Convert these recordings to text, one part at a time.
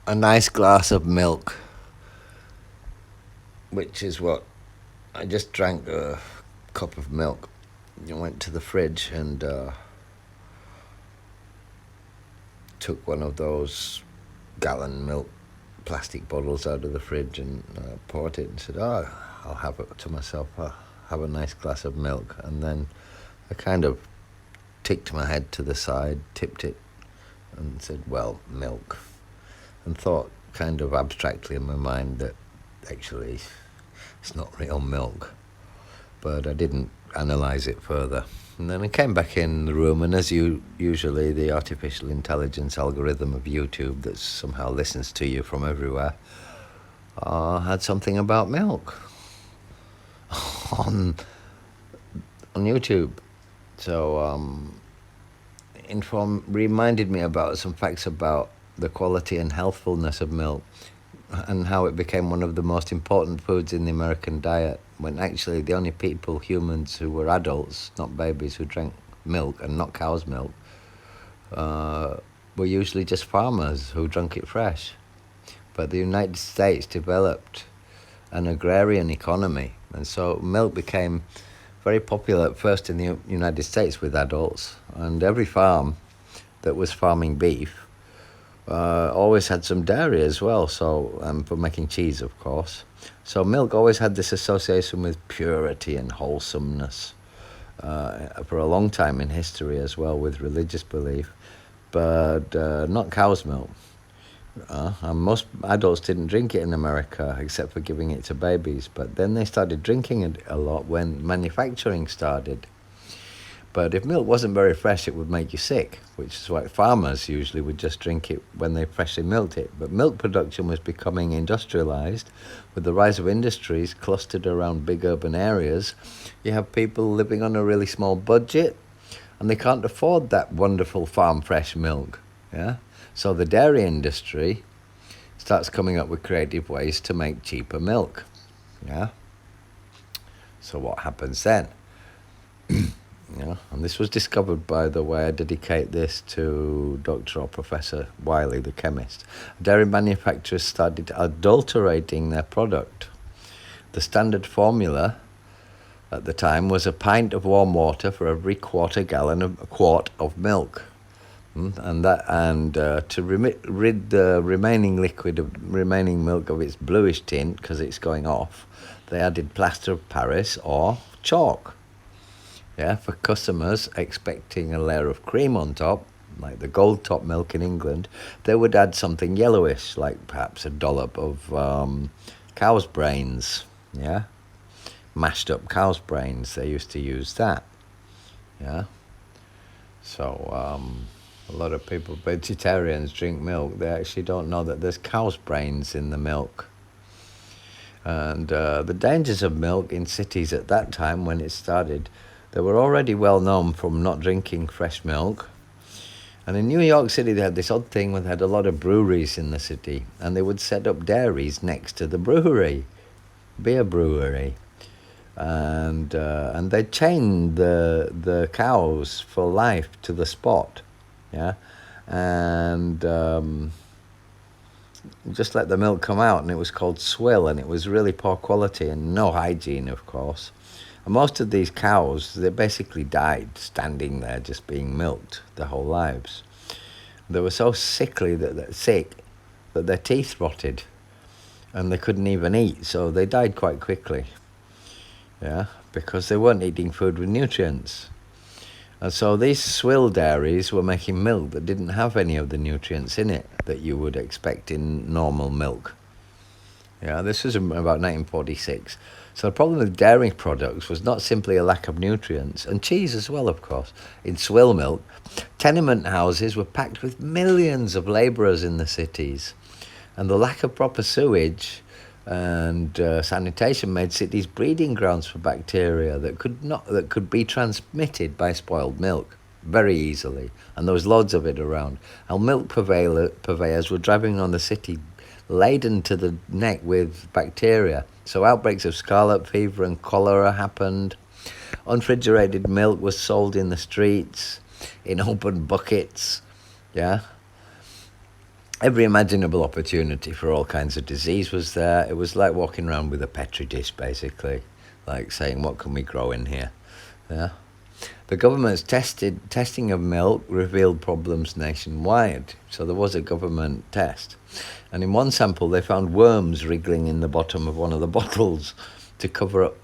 a nice glass of milk, which is what I just drank a cup of milk. I went to the fridge and took one of those gallon milk plastic bottles out of the fridge and poured it and said, "Oh, I'll have it to myself. I'll have a nice glass of milk." And then I kind of ticked my head to the side, tipped it, and said, "Well, milk," and thought kind of abstractly in my mind that actually it's not real milk. But I didn't analyse it further. And then I came back in the room, and as usually, the artificial intelligence algorithm of YouTube that somehow listens to you from everywhere had something about milk on YouTube. So reminded me about some facts about the quality and healthfulness of milk and how it became one of the most important foods in the American diet, when actually the only humans who were adults, not babies, who drank milk and not cow's milk, were usually just farmers who drank it fresh. But the United States developed an agrarian economy, and so milk became very popular at first in the United States with adults, and every farm that was farming beef always had some dairy as well, so for making cheese, of course. So milk always had this association with purity and wholesomeness for a long time in history as well, with religious belief, but not cow's milk. And most adults didn't drink it in America except for giving it to babies, but then they started drinking it a lot when manufacturing started. But if milk wasn't very fresh, it would make you sick, which is why farmers usually would just drink it when they freshly milked it. But milk production was becoming industrialized. With the rise of industries clustered around big urban areas, you have people living on a really small budget, and they can't afford that wonderful farm fresh milk. Yeah. So the dairy industry starts coming up with creative ways to make cheaper milk. Yeah. So what happens then? And this was discovered, by the way, I dedicate this to Dr. or Professor Wiley, the chemist. Dairy manufacturers started adulterating their product. The standard formula at the time was a pint of warm water for every quart of milk. And to rid the remaining milk of its bluish tint, because it's going off, they added plaster of Paris or chalk. Yeah, for customers expecting a layer of cream on top, like the gold top milk in England, they would add something yellowish, like perhaps a dollop of cow's brains. Yeah, mashed up cow's brains. They used to use that. Yeah. So a lot of people, vegetarians, drink milk. They actually don't know that there's cow's brains in the milk. And the dangers of milk in cities at that time, when it started, they were already well known from not drinking fresh milk. And in New York City, they had this odd thing where they had a lot of breweries in the city, and they would set up dairies next to the brewery, beer brewery. And they'd chain the cows for life to the spot. Yeah. And just let the milk come out, and it was called swill, and it was really poor quality and no hygiene, of course. And most of these cows, they basically died standing there just being milked their whole lives. They were so sick that their teeth rotted and they couldn't even eat, so they died quite quickly. Yeah, because they weren't eating food with nutrients. And so these swill dairies were making milk that didn't have any of the nutrients in it that you would expect in normal milk. Yeah, this was about 1946. So the problem with dairy products was not simply a lack of nutrients, and cheese as well, of course. In swill milk, tenement houses were packed with millions of labourers in the cities, and the lack of proper sewage and sanitation made cities breeding grounds for bacteria that could be transmitted by spoiled milk very easily, and there was loads of it around. And milk purveyors were driving on the city laden to the neck with bacteria. So outbreaks of scarlet fever and cholera happened. Unrefrigerated milk was sold in the streets, in open buckets. Yeah. every imaginable opportunity for all kinds of disease was there. It was like walking around with a petri dish, basically, like saying, what can we grow in here? Yeah. The government's testing of milk revealed problems nationwide, so there was a government test. And in one sample, they found worms wriggling in the bottom of one of the bottles to cover up.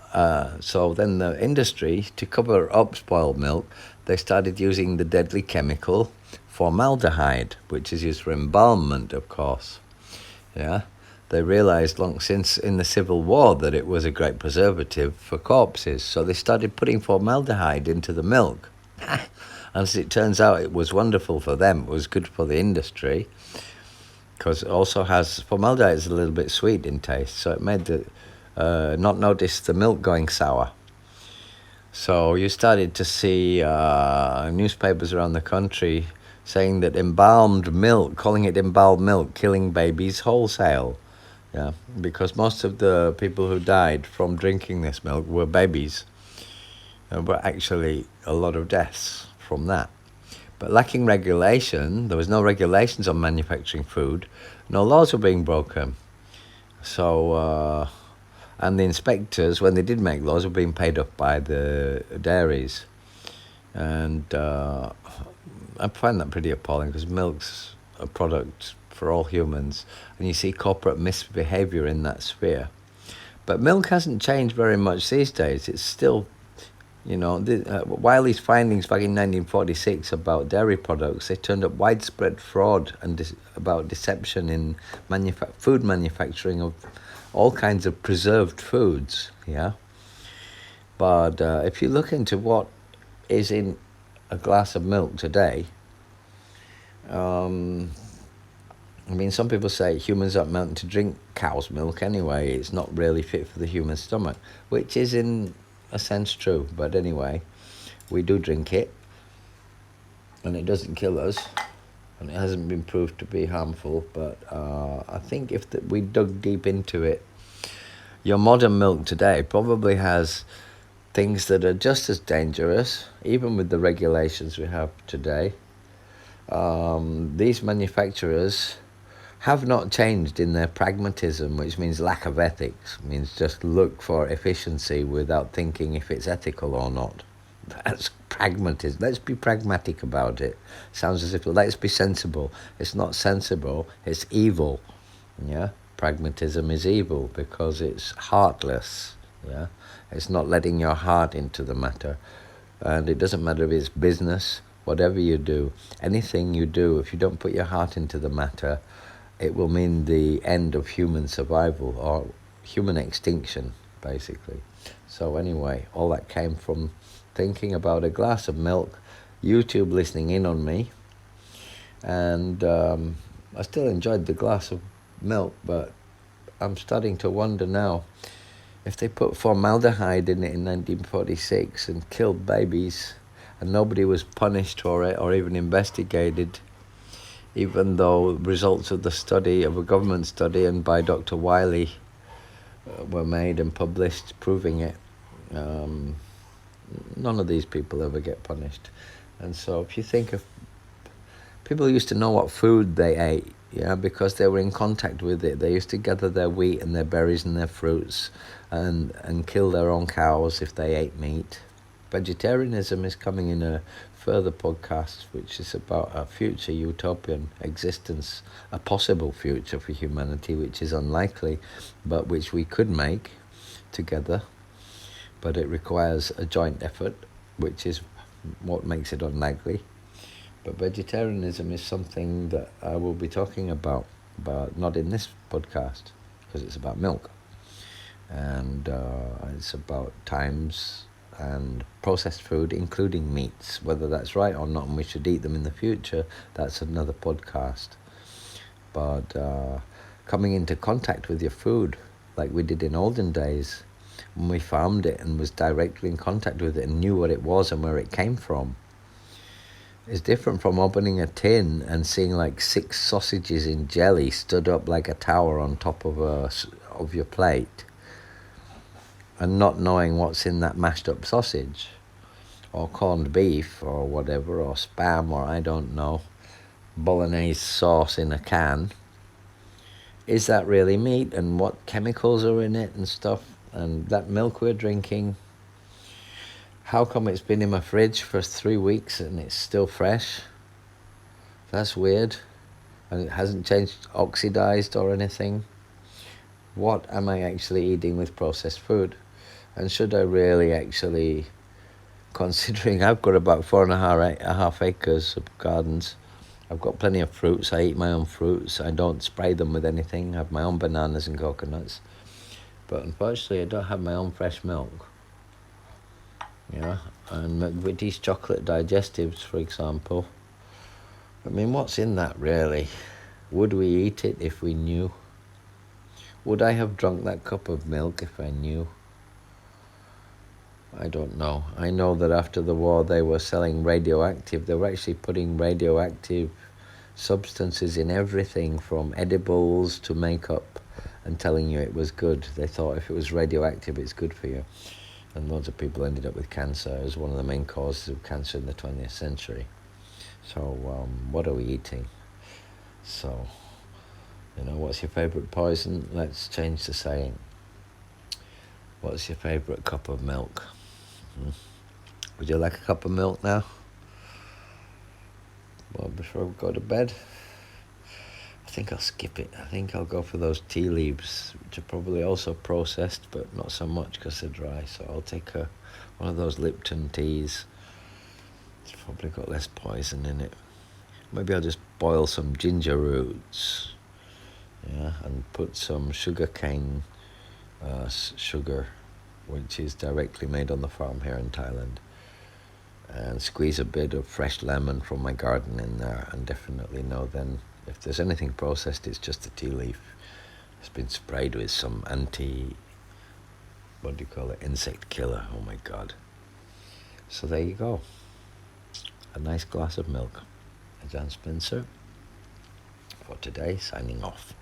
So then the industry, to cover up spoiled milk, they started using the deadly chemical formaldehyde, which is used for embalmment, of course. Yeah. They realised long since in the Civil War that it was a great preservative for corpses, so they started putting formaldehyde into the milk. And as it turns out, it was wonderful for them. It was good for the industry, because it also has formaldehyde is a little bit sweet in taste, so it made the not notice the milk going sour. So you started to see newspapers around the country saying that embalmed milk, calling it embalmed milk, killing babies wholesale. Yeah, because most of the people who died from drinking this milk were babies. There were actually a lot of deaths from that. But lacking regulation, there was no regulations on manufacturing food, no laws were being broken. So, and the inspectors, when they did make laws, were being paid off by the dairies. And I find that pretty appalling, because milk's a product for all humans, and you see corporate misbehaviour in that sphere. But milk hasn't changed very much these days. It's still, Wiley's findings back in 1946 about dairy products, they turned up widespread fraud and about deception in food manufacturing of all kinds of preserved foods, yeah? But if you look into what is in a glass of milk today, some people say humans aren't meant to drink cow's milk anyway. It's not really fit for the human stomach, which is in a sense true. But anyway, we do drink it, and it doesn't kill us, and it hasn't been proved to be harmful. But I think if we dug deep into it, your modern milk today probably has things that are just as dangerous, even with the regulations we have today. These manufacturers have not changed in their pragmatism, which means lack of ethics, means just look for efficiency without thinking if it's ethical or not. That's pragmatism. Let's be pragmatic about it. Sounds as if let's be sensible. It's not sensible, it's evil. Yeah, pragmatism is evil because it's heartless. Yeah, it's not letting your heart into the matter. And it doesn't matter if it's business, whatever you do, anything you do, if you don't put your heart into the matter, it will mean the end of human survival or human extinction, basically. So anyway, all that came from thinking about a glass of milk, YouTube listening in on me, and I still enjoyed the glass of milk, but I'm starting to wonder now, if they put formaldehyde in it in 1946 and killed babies, and nobody was punished for it or even investigated, even though results of the study, of a government study and by Dr. Wiley, were made and published proving it, none of these people ever get punished. And so if you think of, people used to know what food they ate, yeah, because they were in contact with it. They used to gather their wheat and their berries and their fruits and kill their own cows if they ate meat. Vegetarianism is coming in a further podcast, which is about a future utopian existence, a possible future for humanity, which is unlikely, but which we could make together. But it requires a joint effort, which is what makes it unlikely. But vegetarianism is something that I will be talking about, but not in this podcast, because it's about milk. And it's about times and processed food, including meats. Whether that's right or not, and we should eat them in the future, that's another podcast. But coming into contact with your food, like we did in olden days, when we farmed it and was directly in contact with it and knew what it was and where it came from, is different from opening a tin and seeing like 6 sausages in jelly stood up like a tower on top of your plate, and not knowing what's in that mashed up sausage, or corned beef, or whatever, or spam, or I don't know. bolognese sauce in a can. Is that really meat, and what chemicals are in it and stuff? And that milk we're drinking, how come it's been in my fridge for 3 weeks and it's still fresh? That's weird. And it hasn't changed, oxidized or anything. What am I actually eating with processed food? And should I really actually, considering I've got about 4.5 acres of gardens, I've got plenty of fruits, I eat my own fruits, I don't spray them with anything, I have my own bananas and coconuts. But unfortunately I don't have my own fresh milk. Yeah, and McVitie's chocolate digestives, for example. I mean, what's in that really? Would we eat it if we knew? Would I have drunk that cup of milk if I knew? I don't know. I know that after the war they were selling radioactive. They were actually putting radioactive substances in everything from edibles to makeup and telling you it was good. They thought if it was radioactive, it's good for you. And loads of people ended up with cancer. It was one of the main causes of cancer in the 20th century. So what are we eating? So, what's your favourite poison? Let's change the saying. What's your favourite cup of milk? Would you like a cup of milk now? Well, before we go to bed? I think I'll skip it. I think I'll go for those tea leaves, which are probably also processed, but not so much because they're dry. So I'll take one of those Lipton teas. It's probably got less poison in it. Maybe I'll just boil some ginger roots, and put some sugarcane sugar, which is directly made on the farm here in Thailand, and squeeze a bit of fresh lemon from my garden in there, and definitely know then if there's anything processed, it's just a tea leaf. It's been sprayed with some insect killer. Oh my God. So there you go. A nice glass of milk. Jan Spencer for today, signing off.